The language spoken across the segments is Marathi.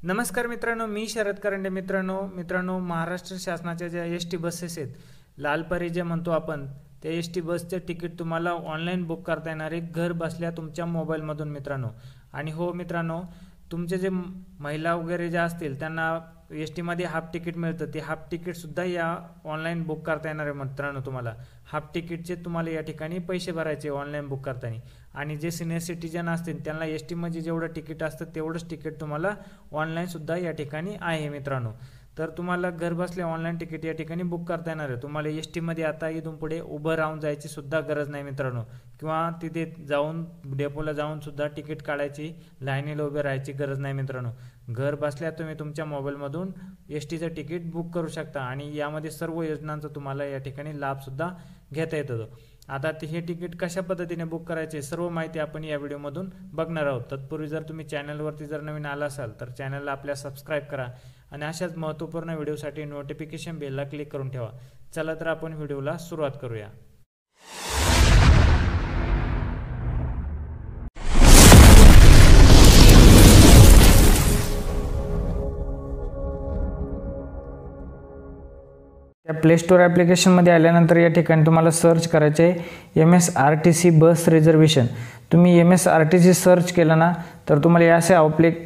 नमस्कार मित्रांनो, मी शरद करंडे. मित्रांनो महाराष्ट्र शासनाच्या ज्या एस.टी बसेस आहेत, लालपरी जे म्हणतो आपण, त्या एस.टी बसचे तिकीट तुम्हाला ऑनलाईन बुक करता येणार आहे घर बसल्या तुमच्या मोबाईलमधून मित्रांनो. आणि हो मित्रांनो, तुमचे जे महिला वगैरे ज्या असतील त्यांना एस.टीमध्ये हाफ तिकीट मिळतं, ते हाफ तिकीटसुद्धा या ऑनलाईन बुक करता येणार आहे मित्रांनो. तुम्हाला हाफ तिकीटचे तुम्हाला या ठिकाणी पैसे भरायचे ऑनलाईन बुक करताना. आणि जे सिनियर सिटीजन असतील त्यांना एस.टीमध्ये जेवढं तिकीट असतं तेवढंच तिकीट तुम्हाला ऑनलाईनसुद्धा या ठिकाणी आहे मित्रांनो. तर तुम्हाला घरबसल्या ऑनलाईन तिकीट या ठिकाणी बुक करता येणार आहे. तुम्हाला एस.टीमध्ये आता इथून पुढे उभं राहून जायची सुद्धा गरज नाही मित्रांनो, किंवा तिथे जाऊन डेपोला जाऊन सुद्धा तिकीट काढायची लाईनीला उभे राहायची गरज नाही मित्रांनो. घर बसल्या तुम्ही तुमच्या मोबाईलमधून एस.टीचं तिकीट बुक करू शकता आणि यामध्ये सर्व योजनांचा तुम्हाला या ठिकाणी लाभसुद्धा घेता येतो. आता हे तिकीट कशा पद्धतीने बुक करायचे सर्व माहिती आपण या व्हिडिओमधून बघणार आहोत. तत्पूर्वी जर तुम्ही चॅनलवरती जर नवीन आला असाल तर चॅनलला आपल्या सबस्क्राईब करा आणि अशाच महत्त्वपूर्ण व्हिडिओसाठी नोटिफिकेशन बेलला क्लिक करून ठेवा. चला तर आपण व्हिडिओला सुरुवात करूया. त्या प्ले स्टोअर ॲप्लिकेशनमध्ये आल्यानंतर या ठिकाणी तुम्हाला सर्च करायचे आहे MSRTC बस रिझर्वेशन. तुम्ही MSRTC सर्च केलं ना तर तुम्हाला या असे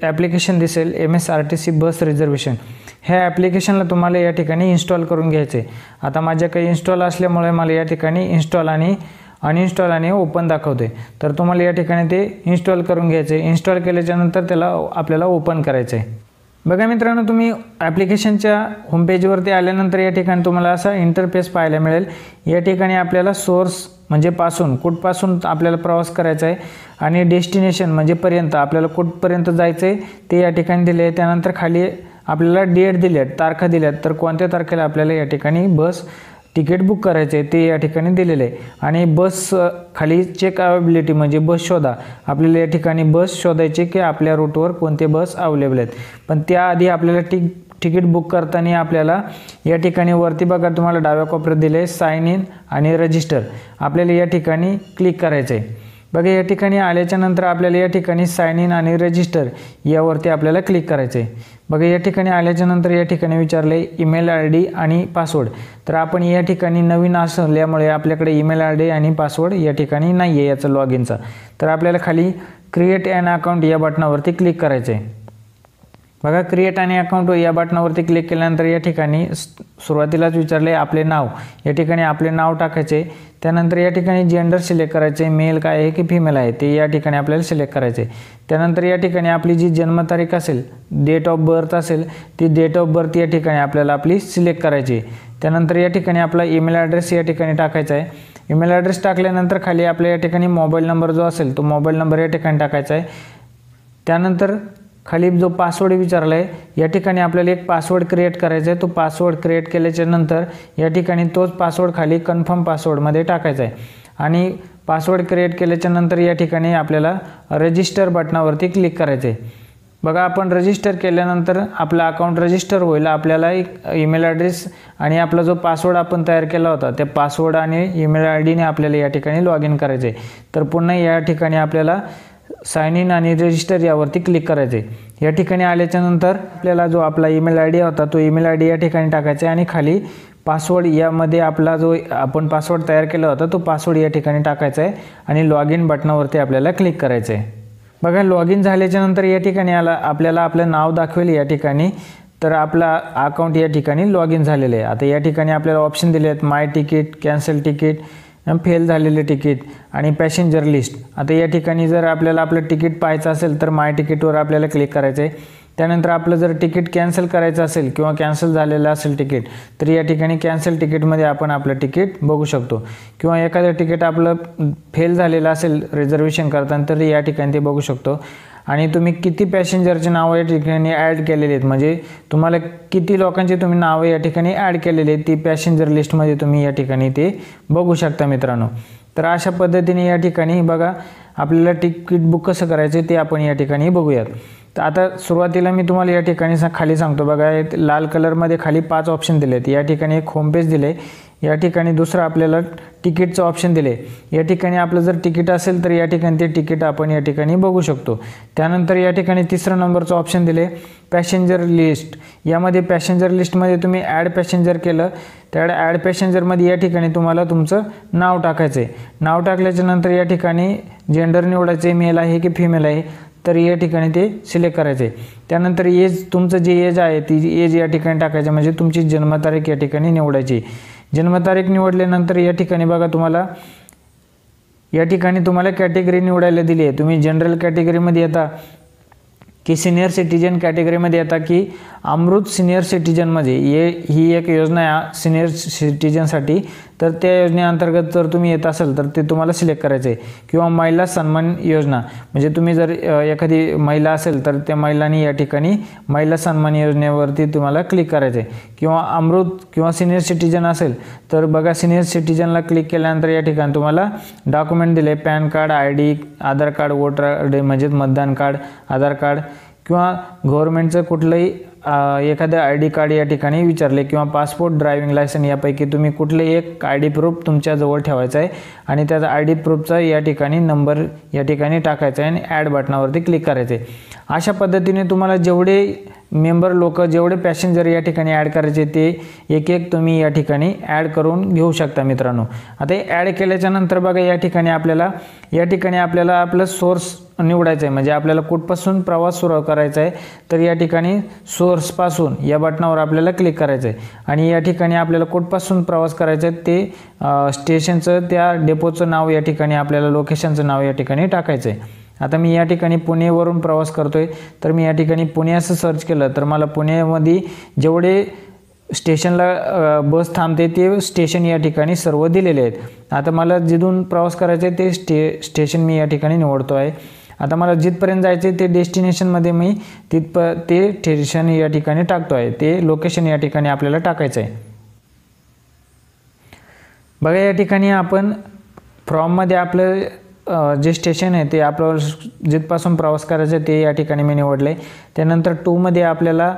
ॲप्लिकेशन दिसेल MSRTC बस रिझर्वेशन. ह्या ॲप्लिकेशनला तुम्हाला या ठिकाणी इन्स्टॉल करून घ्यायचे. आता माझ्या काही इन्स्टॉल असल्यामुळे मला या ठिकाणी इन्स्टॉल आणि अनइन्स्टॉल आणि ओपन दाखवते. तर तुम्हाला या ठिकाणी ते इन्स्टॉल करून घ्यायचे. इन्स्टॉल केल्याच्यानंतर त्याला आपल्याला ओपन करायचं आहे. बघा मित्रांनो, तुम्ही ॲप्लिकेशनच्या होमपेजवरती आल्यानंतर या ठिकाणी तुम्हाला असा इंटरफेस पाहायला मिळेल. या ठिकाणी आपल्याला सोर्स म्हणजे कुठपासून आपल्याला प्रवास करायचा आहे आणि डेस्टिनेशन म्हणजे पर्यंत आपल्याला कुठपर्यंत जायचं आहे ते या ठिकाणी दिले आहे. त्यानंतर खाली आपल्याला डेट दिली आहेत, तारखा दिल्या आहेत. तर कोणत्या तारखेला आपल्याला या ठिकाणी बस तिकीट बुक करायचे ते या ठिकाणी दिलेलं आहे. आणि बस खाली चेक अवेबिलिटी म्हणजे बस शोधा. आपल्याला या ठिकाणी बस शोधायचे की आपल्या रूटवर कोणते बस अवेलेबल आहेत. पण त्याआधी आपल्याला तिकीट बुक करताना आपल्याला या ठिकाणी वरती बघा तुम्हाला डाव्या कोपऱ्यात दिले साइन इन आणि रजिस्टर. आपल्याला या ठिकाणी क्लिक करायचं आहे. बघा या ठिकाणी आल्याच्या नंतर आपल्याला या ठिकाणी साइन इन आणि रजिस्टर यावरती आपल्याला क्लिक करायचं आहे. बघा या ठिकाणी आल्याच्या नंतर या ठिकाणी विचारले ईमेल ID आणि पासवर्ड. तर आपण या ठिकाणी नवीन असल्यामुळे आपल्याकडे ईमेल ID आणि पासवर्ड या ठिकाणी नाही आहे याचा लॉगिनचा. तर आपल्याला खाली क्रिएट ॲन अकाउंट या बटनावरती क्लिक करायचं आहे. बघा क्रिएट आणि अकाउंट या बटनावरती क्लिक केल्यानंतर या ठिकाणी सुरुवातीलाच विचारले आपले नाव. या ठिकाणी आपले नाव टाकायचे. त्यानंतर या ठिकाणी जेंडर सिलेक्ट करायचे, मेल काय आहे की फिमेल आहे ते या ठिकाणी आपल्याला सिलेक्ट करायचे. त्यानंतर या ठिकाणी आपली जी जन्मतारीख असेल, डेट ऑफ बर्थ असेल, ती डेट ऑफ बर्थ या ठिकाणी आपल्याला आपली सिलेक्ट करायची. त्यानंतर या ठिकाणी आपला ईमेल ॲड्रेस या ठिकाणी टाकायचा आहे. ईमेल ॲड्रेस टाकल्यानंतर खाली आपल्या या ठिकाणी मोबाईल नंबर जो असेल तो मोबाईल नंबर या ठिकाणी टाकायचा आहे. त्यानंतर खाली जो पासवर्ड विचारला आहे या ठिकाणी आपल्याला एक पासवर्ड क्रिएट करायचा आहे. तो पासवर्ड क्रिएट केल्याच्या नंतर या ठिकाणी तोच पासवर्ड खाली कन्फर्म पासवर्डमध्ये टाकायचा आहे. आणि पासवर्ड क्रिएट केल्याच्या नंतर या ठिकाणी आपल्याला रजिस्टर बटनावरती क्लिक करायचं आहे. बघा आपण रजिस्टर केल्यानंतर आपलं अकाउंट रजिस्टर होईल. आपल्याला एक ईमेल ॲड्रेस आणि आपला जो पासवर्ड आपण तयार केला होता त्या पासवर्ड आणि ईमेल ID ने आपल्याला या ठिकाणी लॉग इन करायचे. तर पुन्हा या ठिकाणी आपल्याला साइन इन आणि रजिस्टर यावरती क्लिक करायचे. या ठिकाणी आल्याच्या नंतर आपल्याला जो आपला ईमेल ID होता तो ईमेल ID या ठिकाणी टाकायचा आणि खाली पासवर्ड यामध्ये आपला जो आपण पासवर्ड तयार केला होता तो पासवर्ड या ठिकाणी टाकायचा आहे आणि लॉग इन बटनावरती आपल्याला क्लिक करायचं आहे. बघा लॉग इन झाल्याच्या नंतर या ठिकाणी आपल्याला आपलं नाव दाखवेल या ठिकाणी. तर आपला अकाउंट या ठिकाणी लॉग इन झालेलं आहे. आता या ठिकाणी आपल्याला ऑप्शन दिले आहेत माय तिकीट, कॅन्सल तिकीट, फेल झालेले तिकीट आणि पॅसेंजर लिस्ट. आता या ठिकाणी जर आपल्याला आपलं तिकीट पाहायचं असेल तर माय तिकीटवर आपल्याला क्लिक करायचं आहे. त्यानंतर आपलं जर तिकीट कॅन्सल करायचं असेल किंवा कॅन्सल झालेलं असेल तिकीट तर या ठिकाणी कॅन्सल तिकीटमध्ये आपण आपलं तिकीट बघू शकतो. किंवा एखादं तिकीट आपलं फेल झालेलं असेल रिझर्वेशन करताना तर या ठिकाणी ते बघू शकतो. आणि तुम्ही किती पॅसेंजरचे नावं या ठिकाणी ॲड केलेले आहेत म्हणजे तुम्हाला किती लोकांचे तुम्ही नावं या ठिकाणी ॲड केलेले आहेत ती पॅसेंजर लिस्टमध्ये तुम्ही या ठिकाणी ते बघू शकता मित्रांनो. तर अशा पद्धतीने या ठिकाणी बघा आपल्याला तिकीट बुक कसं करायचं ते आपण या ठिकाणी बघूयात. तर आता सुरुवातीला मी तुम्हाला या ठिकाणी खाली सांगतो. बघा लाल कलरमध्ये खाली 5 ऑप्शन दिले आहेत. या ठिकाणी एक होम पेज दिले. या ठिकाणी दुसरं आपल्याला तिकीटचं ऑप्शन दिले. या ठिकाणी आपलं जर तिकीट असेल तर या ठिकाणी ते तिकीट आपण या ठिकाणी बघू शकतो. त्यानंतर या ठिकाणी तिसरा नंबरचं ऑप्शन दिले पॅसेंजर लिस्ट. यामध्ये पॅसेंजर लिस्टमध्ये तुम्ही ॲड पॅसेंजर केलं तर ॲड पॅसेंजरमध्ये या ठिकाणी तुम्हाला तुमचं नाव टाकायचं आहे. नाव टाकल्याच्यानंतर या ठिकाणी जेंडर निवडायचे, मेल आहे की फिमेल आहे, तर या ठिकाणी ते सिलेक्ट करायचे आहे. त्यानंतर एज, तुमचं जे एज आहे ती एज या ठिकाणी टाकायचं, म्हणजे तुमची जन्मतारीख या ठिकाणी निवडायची. जन्मतारीख निवडल्यानंतर या ठिकाणी बघा तुम्हाला या ठिकाणी तुम्हाला कॅटेगरी निवडायला दिली आहे. तुम्ही जनरल कॅटेगरीमध्ये येता की सिनियर सिटीजन कॅटेगरीमध्ये येता की अमृत सिनियर सिटीजनमध्ये. ही एक योजना आहे सिनियर सिटीजनसाठी, तर त्या योजनेअंतर्गत जर तुम्ही येत असाल तर ते तुम्हाला सिलेक्ट करायचं आहे. किंवा महिला सन्मान योजना, म्हणजे तुम्ही जर एखादी महिला असेल तर त्या महिलांनी या ठिकाणी महिला सन्मान योजनेवरती तुम्हाला क्लिक करायचं आहे. किंवा अमृत किंवा सिनियर सिटीजन असेल तर बघा सिनियर सिटीजनला क्लिक केल्यानंतर या ठिकाणी तुम्हाला डॉक्युमेंट दिले, पॅन कार्ड, ID, आधार कार्ड, वोटर ID म्हणजे मतदान कार्ड, आधार कार्ड किंवा गव्हर्नमेंटचं कुठलंही एखादं ID कार्ड या ठिकाणी विचारले किंवा पासपोर्ट, ड्रायव्हिंग लायसन यापैकी तुम्ही कुठलंही एक ID प्रूफ तुमच्याजवळ ठेवायचं आहे आणि त्याचा ID प्रूफचा या ठिकाणी नंबर या ठिकाणी टाकायचा आहे आणि ॲड बटनावरती क्लिक करायचं आहे. अशा पद्धतीने तुम्हाला जेवढे मेंबर लोक, जेवढे पॅसेंजर या ठिकाणी ॲड करायचे ते एक एक तुम्ही या ठिकाणी ॲड करून घेऊ शकता मित्रांनो. आता हे ॲड केल्याच्यानंतर बघा या ठिकाणी आपल्याला आपलं सोर्स निवडायचं आहे, म्हणजे आपल्याला कुठपासून प्रवास सुरू करायचा आहे. तर या ठिकाणी सोर्सपासून या बटनावर आपल्याला क्लिक करायचं आहे आणि या ठिकाणी आपल्याला कुठपासून प्रवास करायचा आहे ते स्टेशनचं, त्या डेपोचं नाव या ठिकाणी आपल्याला लोकेशनचं नाव या ठिकाणी टाकायचं आहे. आता मी या ठिकाणी पुणेवरून प्रवास करतोय तर मी या ठिकाणी पुणे असं सर्च केलं तर मला पुण्यामध्ये जेवढे स्टेशनला बस थांबते ते स्टेशन या ठिकाणी सर्व दिलेले आहेत. आता मला जिथून प्रवास करायचा आहे ते स्टेशन मी या ठिकाणी निवडतो आहे. आता मला जिथपर्यंत जायचे ते डेस्टिनेशनमध्ये मी ते स्टेशन या ठिकाणी टाकतो आहे, ते लोकेशन या ठिकाणी आपल्याला टाकायचं आहे. बघा या ठिकाणी आपण फ्रॉममध्ये आपलं जे स्टेशन आहे ते आपल्याला जिथपासून प्रवास करायचा आहे ते या ठिकाणी मी निवडलं आहे. त्यानंतर 2मध्ये आपल्याला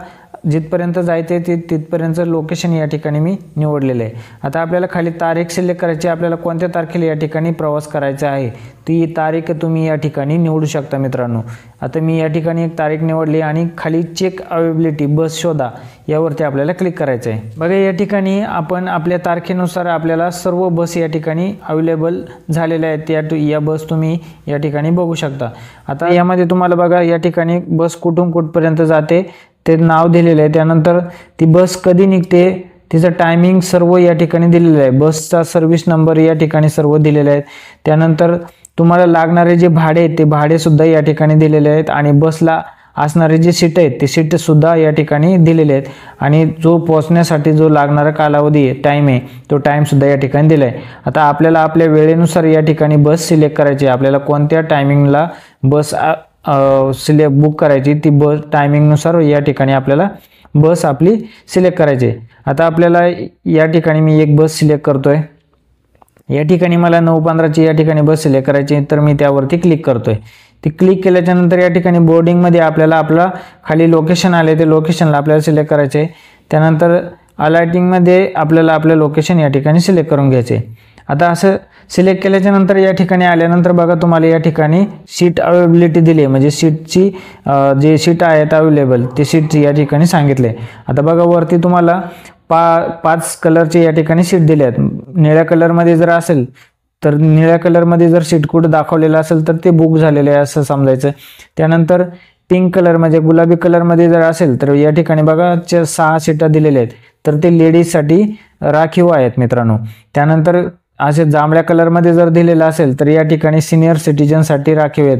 जिथपर्यंत जायचं आहे तिथपर्यंतचं लोकेशन या ठिकाणी मी निवडलेलं आहे. आता आपल्याला खाली तारीख सिलेक्ट करायची, आपल्याला कोणत्या तारखेला या ठिकाणी प्रवास करायचा आहे ती तारीख तुम्ही या ठिकाणी निवडू शकता मित्रांनो. आता मी या ठिकाणी एक तारीख निवडली आणि खाली चेक अवेलेबिलिटी बस शोधा यावरती आपल्याला क्लिक करायचं आहे. बघा या ठिकाणी आपण आपल्या तारखेनुसार आपल्याला सर्व बस या ठिकाणी अवेलेबल झालेल्या आहेत. या बस तुम्ही या ठिकाणी बघू शकता. आता यामध्ये तुम्हाला बघा या ठिकाणी बस कुठून कुठपर्यंत जाते ते नाव दिलेलं आहे. त्यानंतर ती बस कधी निघते, तिचं टायमिंग सर्व या ठिकाणी दिलेलं आहे. बसचा सर्व्हिस नंबर या ठिकाणी सर्व दिलेले आहेत. त्यानंतर तुम्हाला लागणारे जे भाडे आहेत ते भाडेसुद्धा या ठिकाणी दिलेले आहेत आणि बसला असणारे जे सीट आहेत ते सीटसुद्धा या ठिकाणी दिलेले आहेत आणि जो पोहोचण्यासाठी जो लागणारा कालावधी आहे, टाईम आहे, तो टाईमसुद्धा या ठिकाणी दिला आहे. आता आपल्याला आपल्या वेळेनुसार या ठिकाणी बस सिलेक्ट करायची आहे. आपल्याला कोणत्या टायमिंगला बस बुक करायची ती बस टायमिंगनुसार या ठिकाणी आपल्याला बस आपली सिलेक्ट करायची. आता आपल्याला या ठिकाणी मी एक बस सिलेक्ट करतोय. या ठिकाणी मला 9:15ची या ठिकाणी बस सिलेक्ट करायची तर मी त्यावरती क्लिक करतोय. ती क्लिक केल्याच्यानंतर या ठिकाणी बोर्डिंगमध्ये आपल्याला आपला खाली लोकेशन आले ते लोकेशनला आपल्याला सिलेक्ट करायचे. त्यानंतर अलाइटिंगमध्ये आपल्याला आपलं लोकेशन या ठिकाणी सिलेक्ट करून घ्यायचे. आता असं सिलेक्ट केल्याच्यानंतर या ठिकाणी आल्यानंतर बघा तुम्हाला या ठिकाणी सीट अवेलेबिलिटी दिली आहे, म्हणजे सीटची जे सीट आहेत अवेलेबल ते सीट या ठिकाणी सांगितले. आता बघा वरती तुम्हाला 5 कलरचे या ठिकाणी सीट दिले आहेत. निळ्या कलरमध्ये जर असेल तर निळ्या कलरमध्ये जर सीट कुठं दाखवलेलं असेल तर ते बुक झालेलं आहे असं समजायचं. त्यानंतर पिंक कलर म्हणजे गुलाबी कलरमध्ये जर असेल तर या ठिकाणी बघा 6 सीटा दिलेल्या आहेत तर ते लेडीजसाठी राखीव आहेत मित्रांनो. त्यानंतर असे जांभळ्या कलरमध्ये जर दिलेलं असेल तर या ठिकाणी सिनियर सिटीजनसाठी राखीव आहेत.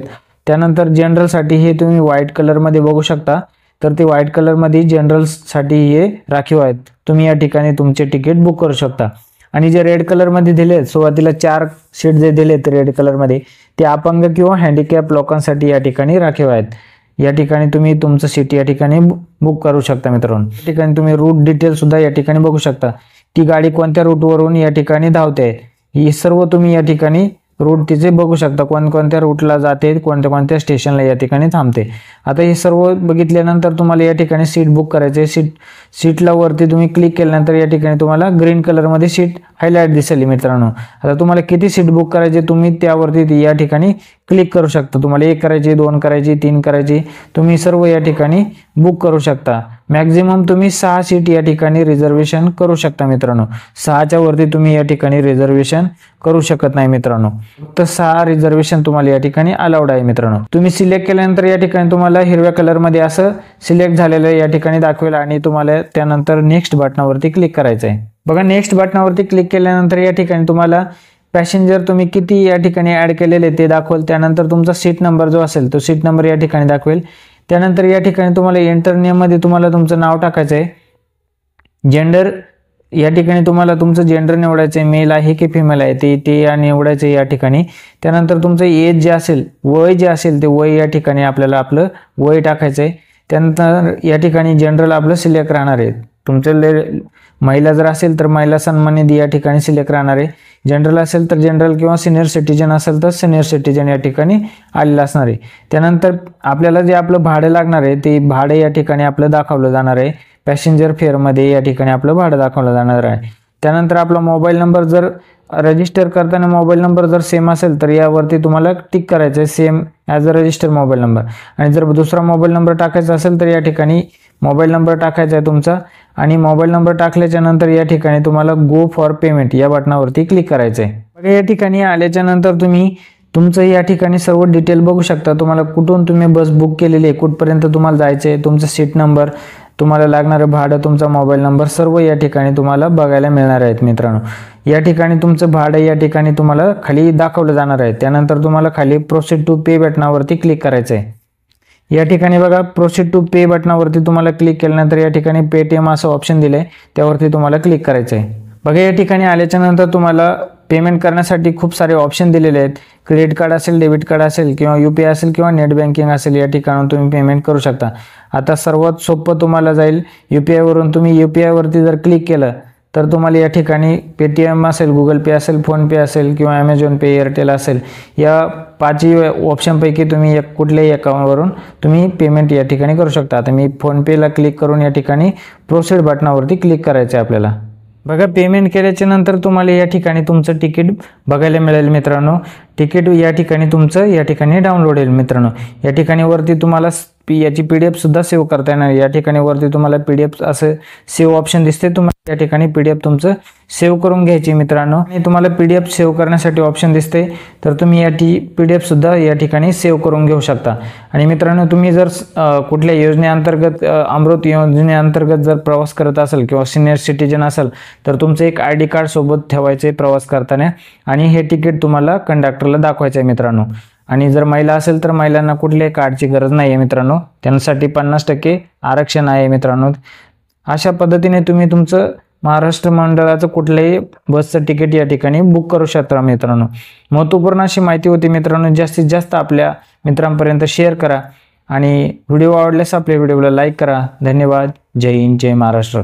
त्यानंतर जनरलसाठी हे तुम्ही व्हाईट कलरमध्ये बघू शकता तर ते व्हाईट कलरमध्ये जनरलसाठी हे राखीव आहेत. तुम्ही या ठिकाणी तुमचे तिकीट बुक करू शकता. आणि जे रेड कलरमध्ये दिले आहेत सुरुवातीला 4 सीट जे दिले आहेत रेड कलरमध्ये ते अपंग किंवा हँडिकॅप लोकांसाठी या ठिकाणी राखीव आहेत. या ठिकाणी तुम्ही तुमचं सीट या ठिकाणी बुक करू शकता मित्रांनो. या ठिकाणी तुम्ही रूट डिटेल सुद्धा या ठिकाणी बघू शकता. ती गाडी कोणत्या रूटवरून या ठिकाणी धावते हे सर्व तुम्ही या ठिकाणी रूट तिचे बघू शकता, कोणकोणत्या रूटला जाते, कोणत्या कोणत्या स्टेशनला या ठिकाणी थांबते. आता हे सर्व बघितल्यानंतर तुम्हाला या ठिकाणी सीट बुक करायचे. सीटला वरती तुम्ही क्लिक केल्यानंतर या ठिकाणी तुम्हाला ग्रीन कलरमध्ये सीट हायलाइट दिसेल मित्रांनो. आता तुम्हाला किती सीट बुक करायचे तुम्ही त्यावरती या ठिकाणी क्लिक करू शकता. तुम्हाला 1 करायची, 2 करायची, 3 करायची, तुम्ही सर्व या ठिकाणी बुक करू शकता. मॅक्झिमम तुम्ही 6 सीट या ठिकाणी रिझर्वेशन करू शकता मित्रांनो. 6च्या वरती तुम्ही या ठिकाणी रिझर्वेशन करू शकत नाही मित्रांनो. फक्त 6 रिझर्वेशन तुम्हाला या ठिकाणी अलाउड आहे मित्रांनो. तुम्ही सिलेक्ट केल्यानंतर या ठिकाणी तुम्हाला हिरव्या कलरमध्ये असं सिलेक्ट झालेलं या ठिकाणी दाखवेल आणि तुम्हाला त्यानंतर नेक्स्ट बटनावरती क्लिक करायचं आहे. बघा, नेक्स्ट बटनावरती क्लिक केल्यानंतर या ठिकाणी तुम्हाला पॅसेंजर तुम्ही किती या ठिकाणी ॲड केलेले ते दाखवेल. त्यानंतर तुमचा सीट नंबर जो असेल तो सीट नंबर या ठिकाणी दाखवेल. त्यानंतर या ठिकाणी तुम्हाला एंटर नेममध्ये तुम्हाला तुमचं नाव टाकायचं आहे. जेंडर या ठिकाणी तुम्हाला तुमचं जेंडर निवडायचं आहे, मेल आहे की फिमेल आहे ते निवडायचं आहे या ठिकाणी. त्यानंतर तुमचं एज जे असेल, वय जे असेल ते वय या ठिकाणी आपल्याला आपलं वय टाकायचं आहे. त्यानंतर या ठिकाणी जनरल आपलं सिलेक्ट राहणार आहे. तुमचं महिला जर असेल तर महिला सन्मानित या ठिकाणी सिलेक्ट राहणार आहे. जनरल असेल तर जनरल किंवा सिनियर सिटीजन असेल तर सिनियर सिटीजन या ठिकाणी आलेलं असणार आहे. त्यानंतर आपल्याला जे आपलं भाडं लागणार आहे ते भाडं या ठिकाणी आपलं दाखवलं जाणार आहे. पॅसेंजर फेअरमध्ये या ठिकाणी आपलं भाडं दाखवलं जाणार आहे. त्यानंतर आपला मोबाईल नंबर जर रजिस्टर करताना मोबाईल नंबर जर सेम असेल तर यावरती तुम्हाला टिक करायचं आहे, same as a resistor mobile number. आणि जर दुसरा मोबाईल नंबर टाकायचा असेल तर या ठिकाणी मोबाईल नंबर टाकायचा आहे तुमचा. आणि मोबाईल नंबर टाकल्याच्या नंतर या ठिकाणी तुम्हाला गो फॉर पेमेंट या बटनावरती क्लिक करायचं आहे. बघा, या ठिकाणी आल्याच्या नंतर तुम्ही तुमचं या ठिकाणी सर्व डिटेल बघू शकता. तुम्हाला कुठून तुम्ही बस बुक केलेली आहे, कुठपर्यंत तुम्हाला जायचं आहे, तुमचं सीट नंबर, तुम्हाला लागणारं भाडं, तुमचा मोबाईल नंबर सर्व या ठिकाणी तुम्हाला बघायला मिळणार आहेत मित्रांनो. या ठिकाणी तुमचं भाडं या ठिकाणी तुम्हाला खाली दाखवलं जाणार आहे. त्यानंतर तुम्हाला खाली प्रोसीड टू पे बटनावरती क्लिक करायचं आहे. या ठिकाणी बघा, प्रोसीड टू पे बटनावरती तुम्हाला क्लिक केल्यानंतर या ठिकाणी पेटीएम असं ऑप्शन दिलं आहे, त्यावरती तुम्हाला क्लिक करायचं आहे. बघा, या ठिकाणी आल्याच्या नंतर तुम्हाला पेमेंट करण्यासाठी खूप सारे ऑप्शन दिलेले आहेत. क्रेडिट कार्ड असेल, डेबिट कार्ड असेल किंवा UPI असेल किंवा नेट बँकिंग असेल, या ठिकाणी तुम्ही पेमेंट करू शकता. आता सर्वात सोपं तुम्हाला जाईल UPI वरून. तुम्ही UPI वरती जर क्लिक केलं तर तुम्हाला या ठिकाणी पेटीएम असेल, गुगल पे असेल, फोनपे असेल किंवा ॲमेझॉन पे, एअरटेल असेल, या 5 ऑप्शनपैकी तुम्ही कुठल्याही अकाउंटवरून तुम्ही पेमेंट या ठिकाणी करू शकता. आता मी फोनपेला क्लिक करून या ठिकाणी प्रोसीड बटनावरती क्लिक करायचं आहे आपल्याला. बघा, पेमेंट केल्याच्या नंतर तुम्हाला या ठिकाणी तुमचं तिकीट बघायला मिळेल मित्रांनो. तिकीट या ठिकाणी तुमचं या ठिकाणी डाउनलोड होईल मित्रांनो. या ठिकाणी वरती तुम्हाला याची PDF सुद्धा सेव्ह करता येणार. या ठिकाणी वरती तुम्हाला PDF असं सेव्ह ऑप्शन दिसते. तुम्हाला या ठिकाणी PDF तुमचं सेव्ह करून घ्यायची मित्रांनो. आणि तुम्हाला PDF सेव्ह करण्यासाठी ऑप्शन दिसते, तर तुम्ही या PDF सुद्धा या ठिकाणी सेव्ह करून घेऊ शकता. आणि मित्रांनो, तुम्ही जर कुठल्या योजनेअंतर्गत, अमृत योजनेअंतर्गत जर प्रवास करत असाल किंवा सिनियर सिटीजन असाल तर तुमचं एक ID कार्ड सोबत ठेवायचे प्रवास करताना. आणि हे तिकीट तुम्हाला कंडक्टरला दाखवायचं आहे मित्रांनो. आणि जर महिला असेल तर महिलांना कुठल्याही कार्डची गरज नाही आहे मित्रांनो. त्यांसाठी 50% आरक्षण आहे मित्रांनो. अशा पद्धतीने तुम्ही तुमचं महाराष्ट्र मंडळाचं कुठलंही बसचं तिकीट या ठिकाणी बुक करू शकता मित्रांनो. महत्त्वपूर्ण अशी माहिती होती मित्रांनो. जास्तीत जास्त आपल्या मित्रांपर्यंत शेअर करा आणि व्हिडिओ आवडल्यास आपल्या व्हिडिओला लाईक करा. धन्यवाद. जय हिंद, जय महाराष्ट्र.